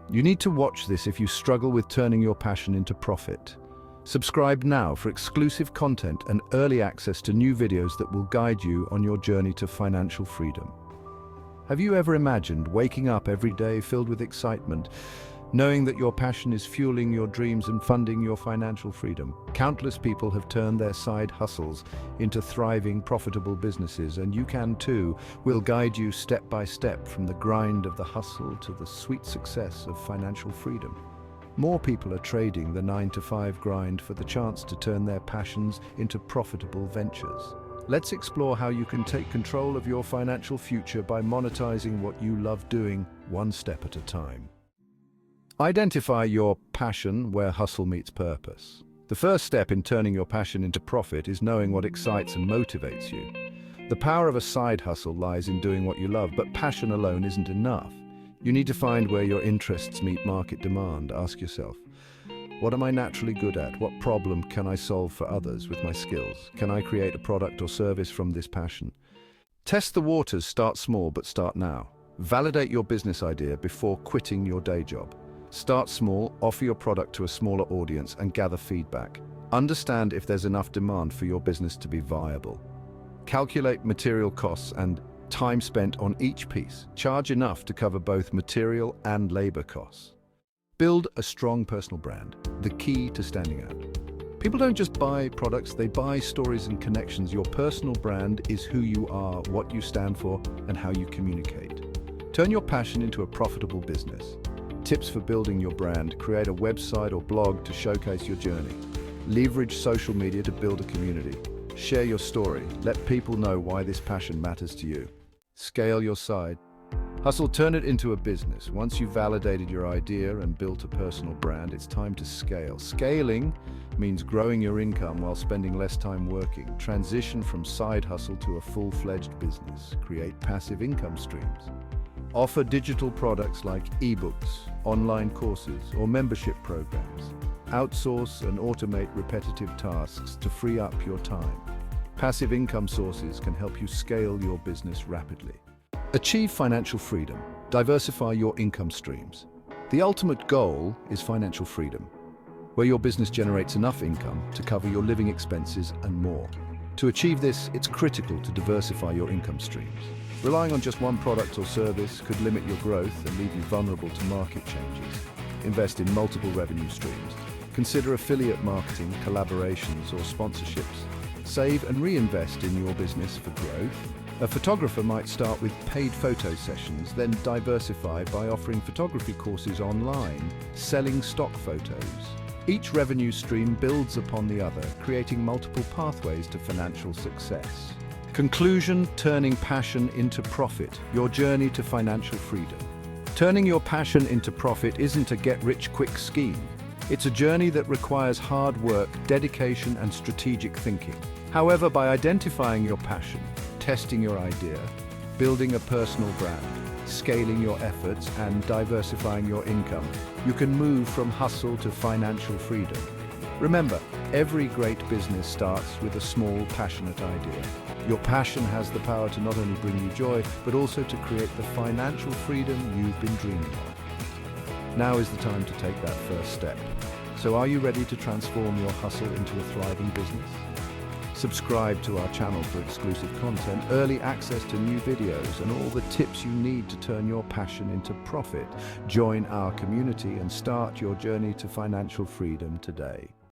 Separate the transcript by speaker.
Speaker 1: You need to watch this if you struggle with turning your passion into profit. Subscribe now for exclusive content and early access to new videos that will guide you on your journey to financial freedom. Have you ever imagined waking up every day filled with excitement, knowing that your passion is fueling your dreams and funding your financial freedom? Countless people have turned their side hustles into thriving, profitable businesses, and you can too. We'll guide you step by step from the grind of the hustle to the sweet success of financial freedom. More people are trading the 9-to-5 grind for the chance to turn their passions into profitable ventures. Let's explore how you can take control of your financial future by monetizing what you love doing, one step at a time. Identify your passion where hustle meets purpose. The first step in turning your passion into profit is knowing what excites and motivates you. The power of a side hustle lies in doing what you love, but passion alone isn't enough. You need to find where your interests meet market demand. Ask yourself, what am I naturally good at? What problem can I solve for others with my skills? Can I create a product or service from this passion? Test the waters, start small, but start now. Validate your business idea before quitting your day job. Start small, offer your product to a smaller audience and gather feedback. Understand if there's enough demand for your business to be viable. Calculate material costs and time spent on each piece. Charge enough to cover both material and labor costs. Build a strong personal brand, the key to standing out. People don't just buy products, they buy stories and connections. Your personal brand is who you are, what you stand for, and how you communicate. Turn your passion into a profitable business. Tips for building your brand: create a website or blog to showcase your journey. Leverage social media to build a community. Share your story. Let people know why this passion matters to you. Scale your side hustle, turn it into a business. Once you've validated your idea and built a personal brand, it's time to scale. Scaling means growing your income while spending less time working. Transition from side hustle to a full-fledged business. Create passive income streams. Offer digital products like ebooks, online courses, or membership programs. Outsource and automate repetitive tasks to free up your time. Passive income sources can help you scale your business rapidly. Achieve financial freedom. Diversify your income streams. The ultimate goal is financial freedom, where your business generates enough income to cover your living expenses and more. To achieve this, it's critical to diversify your income streams. Relying on just one product or service could limit your growth and leave you vulnerable to market changes. Invest in multiple revenue streams. Consider affiliate marketing, collaborations, or sponsorships. Save and reinvest in your business for growth. A photographer might start with paid photo sessions, then diversify by offering photography courses online, selling stock photos. Each revenue stream builds upon the other, creating multiple pathways to financial success. Conclusion: turning passion into profit, your journey to financial freedom. Turning your passion into profit isn't a get-rich-quick scheme. It's a journey that requires hard work, dedication, and strategic thinking. However, by identifying your passion, testing your idea, building a personal brand, scaling your efforts, and diversifying your income, you can move from hustle to financial freedom. Remember, every great business starts with a small, passionate idea. Your passion has the power to not only bring you joy, but also to create the financial freedom you've been dreaming of. Now is the time to take that first step. So are you ready to transform your hustle into a thriving business? Subscribe to our channel for exclusive content, early access to new videos, and all the tips you need to turn your passion into profit. Join our community and start your journey to financial freedom today.